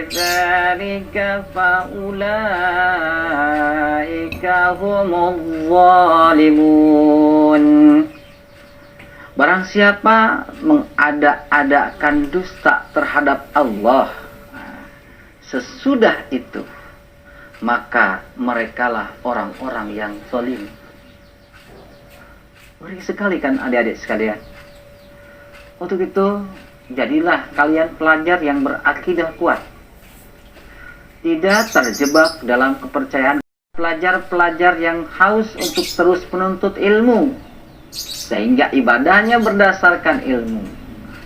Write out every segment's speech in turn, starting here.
dzalika faulaika humuz zalimun. Barang siapa mengada-adakan dusta terhadap Allah sesudah itu, maka merekalah orang-orang yang zalim. Ngeri sekali kan adik-adik sekalian. Untuk itu, jadilah kalian pelajar yang berakidah kuat, tidak terjebak dalam kepercayaan. Pelajar-pelajar yang haus untuk terus menuntut ilmu, sehingga ibadahnya berdasarkan ilmu,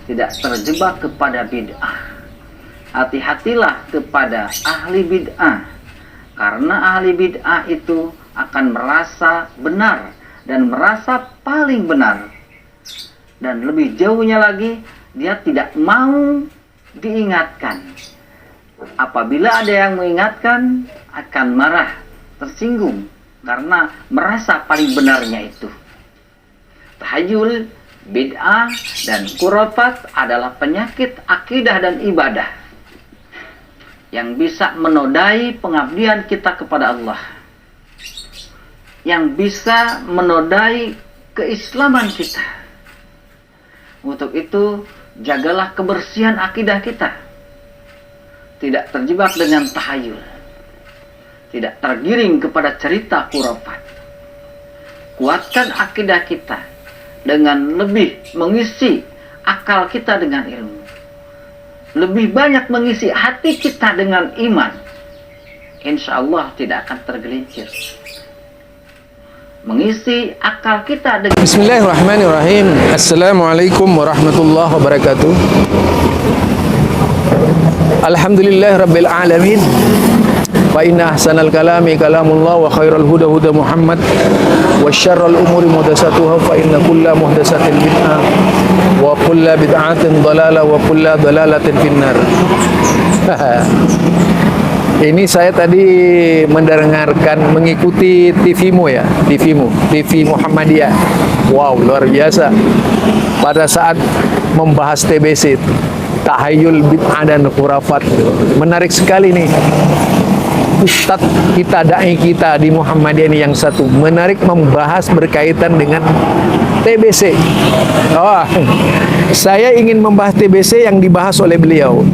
tidak terjebak kepada bid'ah. Hati-hatilah kepada ahli bid'ah, karena ahli bid'ah itu akan merasa benar dan merasa paling benar. Dan lebih jauhnya lagi, dia tidak mau diingatkan. Apabila ada yang mengingatkan, akan marah, tersinggung, karena merasa paling benarnya itu. Tahayul, bid'ah, dan khurafat adalah penyakit akidah dan ibadah yang bisa menodai pengabdian kita kepada Allah, yang bisa menodai keislaman kita. Untuk itu, jagalah kebersihan akidah kita, tidak terjebak dengan tahayul, tidak tergiring kepada cerita khurafat. Kuatkan akidah kita dengan lebih mengisi akal kita dengan ilmu, lebih banyak mengisi hati kita dengan iman. Insya Allah tidak akan tergelincir. Mengisi akal kita dengan Bismillahirrahmanirrahim. Assalamualaikum warahmatullahi wabarakatuh. Alhamdulillah rabbil alamin. Wa inna ahsanal kalami kalamullah wa khairal huda huda Muhammad wa syarral umuri muhdatsatuha fa inna kulla muhdatsatin bid'ah wa kulla bid'atin dhalalah wa kulla dhalalatin finnar. Ini saya tadi mendengarkan, mengikuti TV-mu ya, TV Muhammadiyah. Wow, luar biasa. Pada saat membahas TBC, tahayul, bid'ah dan khurafat, menarik sekali nih. Ustadz kita, da'i kita di Muhammadiyah ini yang satu, menarik membahas berkaitan dengan TBC. Oh, saya ingin membahas TBC yang dibahas oleh beliau.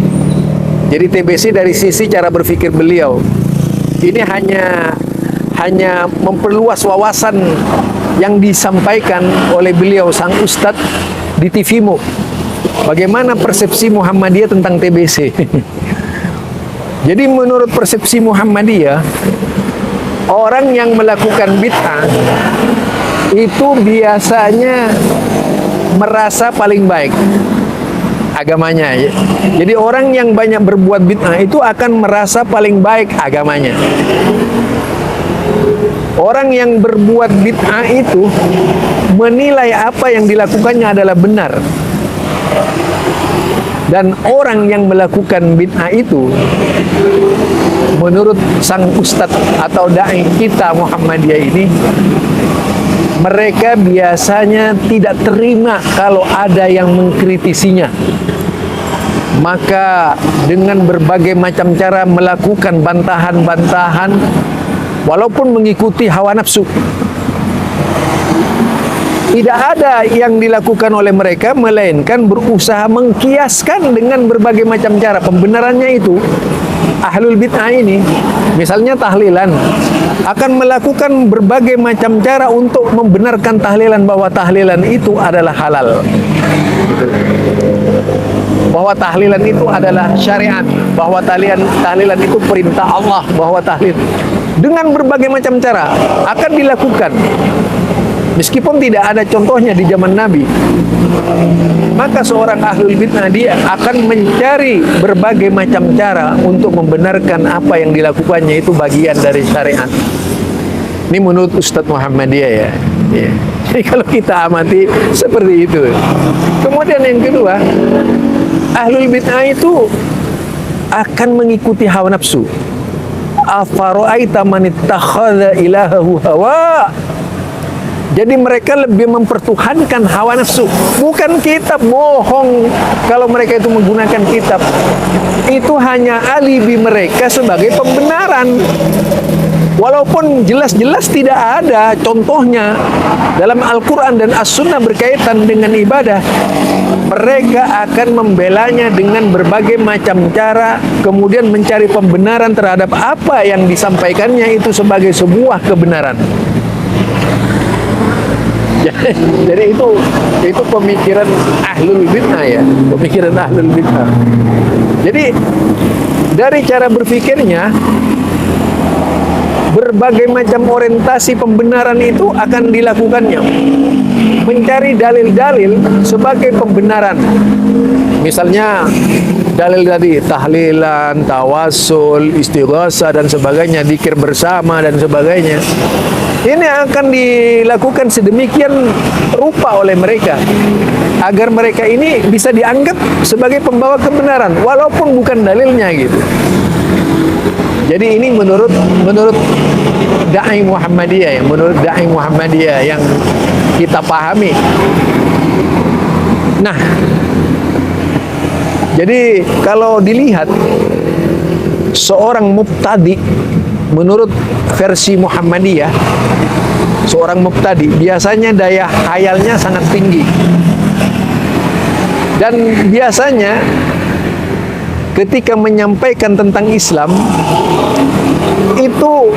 Jadi TBC dari sisi cara berpikir beliau. Ini hanya memperluas wawasan yang disampaikan oleh beliau sang ustadz di TV-mu. Bagaimana persepsi Muhammadiyah tentang TBC? Jadi menurut persepsi Muhammadiyah, orang yang melakukan bid'ah itu biasanya merasa paling baik agamanya. Jadi orang yang banyak berbuat bid'ah itu akan merasa paling baik agamanya. Orang yang berbuat bid'ah itu menilai apa yang dilakukannya adalah benar. Dan orang yang melakukan bid'ah itu, menurut sang ustadz atau da'i kita Muhammadiyah ini, mereka biasanya tidak terima kalau ada yang mengkritisinya. Maka dengan berbagai macam cara melakukan bantahan-bantahan, walaupun mengikuti hawa nafsu. Tidak ada yang dilakukan oleh mereka, melainkan berusaha mengkiaskan dengan berbagai macam cara. Pembenarannya itu, ahlul bid'ah ini, misalnya tahlilan, akan melakukan berbagai macam cara untuk membenarkan tahlilan, bahwa tahlilan itu adalah halal, bahwa tahlilan itu adalah syariat, bahwa tahlilan itu perintah Allah, bahwa tahlil dengan berbagai macam cara akan dilakukan. Meskipun tidak ada contohnya di zaman Nabi, maka seorang ahlul bid'ah dia akan mencari berbagai macam cara untuk membenarkan apa yang dilakukannya itu bagian dari syariat. Ini menurut Ustadz Muhammadiyah ya. Jadi kalau kita amati seperti itu. Kemudian yang kedua, ahlul bid'ah itu akan mengikuti hawa nafsu. Afara'aita man ittakhadha ilahahu hawa. Jadi mereka lebih mempertuhankan hawa nafsu. Bukan kitab, bohong kalau mereka itu menggunakan kitab. Itu hanya alibi mereka sebagai pembenaran. Walaupun jelas-jelas tidak ada contohnya dalam Al-Quran dan As-Sunnah berkaitan dengan ibadah, mereka akan membelanya dengan berbagai macam cara, kemudian mencari pembenaran terhadap apa yang disampaikannya itu sebagai sebuah kebenaran. Jadi itu pemikiran ahlul bid'ah ya, pemikiran ahlul bid'ah. Jadi dari cara berpikirnya, berbagai macam orientasi pembenaran itu akan dilakukannya. Mencari dalil-dalil sebagai pembenaran. Misalnya dalil tadi tahlilan, tawasul, istighosah dan sebagainya, zikir bersama dan sebagainya. Ini akan dilakukan sedemikian rupa oleh mereka agar mereka ini bisa dianggap sebagai pembawa kebenaran walaupun bukan dalilnya gitu. Jadi ini menurut dai Muhammadiyah ya, menurut dai Muhammadiyah yang kita pahami. Nah, jadi kalau dilihat seorang mubtadi menurut versi Muhammadiyah, seorang mubtadi biasanya daya khayalnya sangat tinggi. Dan biasanya ketika menyampaikan tentang Islam itu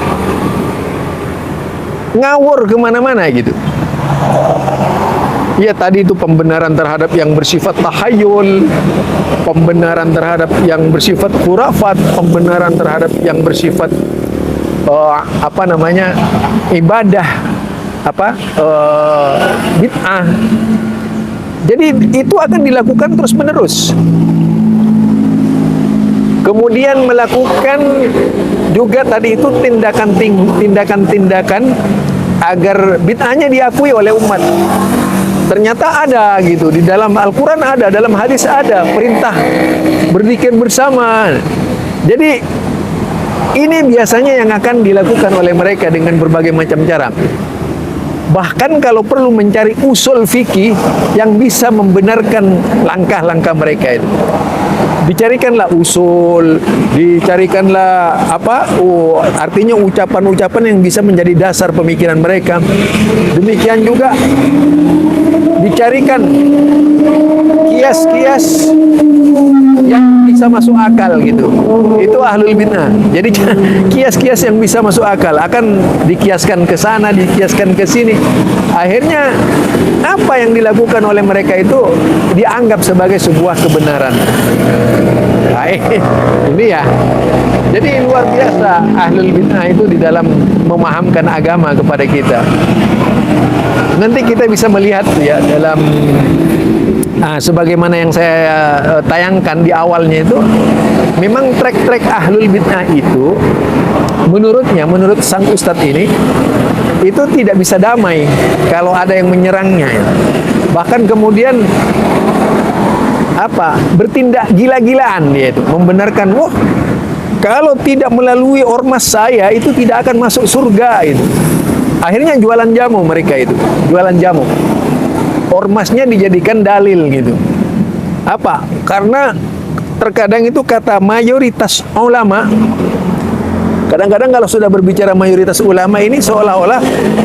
ngawur kemana-mana gitu. Ya tadi itu pembenaran terhadap yang bersifat tahayul, pembenaran terhadap yang bersifat khurafat, pembenaran terhadap yang bersifat ibadah, bid'ah. Jadi itu akan dilakukan terus menerus. Kemudian melakukan juga tadi itu tindakan-tindakan agar bid'ahnya diakui oleh umat. Ternyata ada gitu, di dalam Al-Quran ada, dalam hadis ada perintah berzikir bersama. Jadi ini biasanya yang akan dilakukan oleh mereka dengan berbagai macam cara. Bahkan kalau perlu mencari usul fikih yang bisa membenarkan langkah-langkah mereka itu. Dicarikanlah usul, dicarikanlah artinya ucapan-ucapan yang bisa menjadi dasar pemikiran mereka. Demikian juga dicarikan kias-kias yang bisa masuk akal gitu. Itu ahlul bid'ah. Jadi kias-kias yang bisa masuk akal akan dikiaskan ke sana, dikiaskan ke sini. Akhirnya apa yang dilakukan oleh mereka itu dianggap sebagai sebuah kebenaran. Baik, ini ya. Jadi luar biasa ahlul bid'ah itu di dalam memahamkan agama kepada kita. Nanti kita bisa melihat ya dalam sebagaimana yang saya tayangkan di awalnya itu, memang trek-trek ahlul bid'ah itu menurut sang ustadz ini itu tidak bisa damai kalau ada yang menyerangnya. Bahkan kemudian bertindak gila-gilaan dia itu, membenarkan, wah kalau tidak melalui ormas saya itu tidak akan masuk surga itu. Akhirnya jualan jamu mereka itu, jualan jamu. Ormasnya dijadikan dalil gitu. Karena terkadang itu kata mayoritas ulama, kadang-kadang kalau sudah berbicara mayoritas ulama ini seolah-olah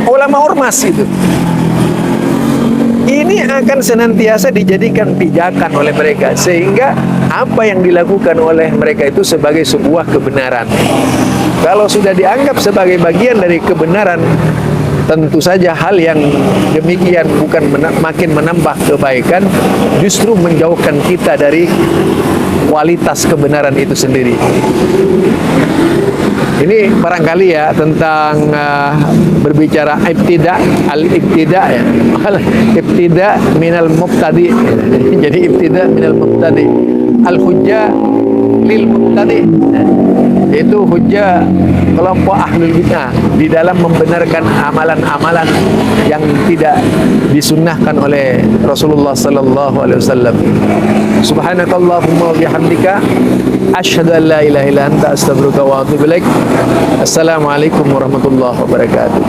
ulama ormas itu. Ini akan senantiasa dijadikan pijakan oleh mereka, sehingga apa yang dilakukan oleh mereka itu sebagai sebuah kebenaran. Kalau sudah dianggap sebagai bagian dari kebenaran, tentu saja hal yang demikian bukan makin menambah kebaikan, justru menjauhkan kita dari kualitas kebenaran itu sendiri. Ini barangkali ya tentang berbicara al-ibtida ya. Ibtida minal mubtadi. Jadi ibtida minal mubtadi. Al-hujjah lil mubtadi. Itu hujjah kelompok ahlul bid'ah di dalam membenarkan amalan-amalan yang tidak disunnahkan oleh Rasulullah sallallahu alaihi wasallam. Subhanakallahumma wa bihamdika asyhadu an la ilaha illa anta astaghfiruka wa atubu ilaik. Assalamualaikum warahmatullahi wabarakatuh.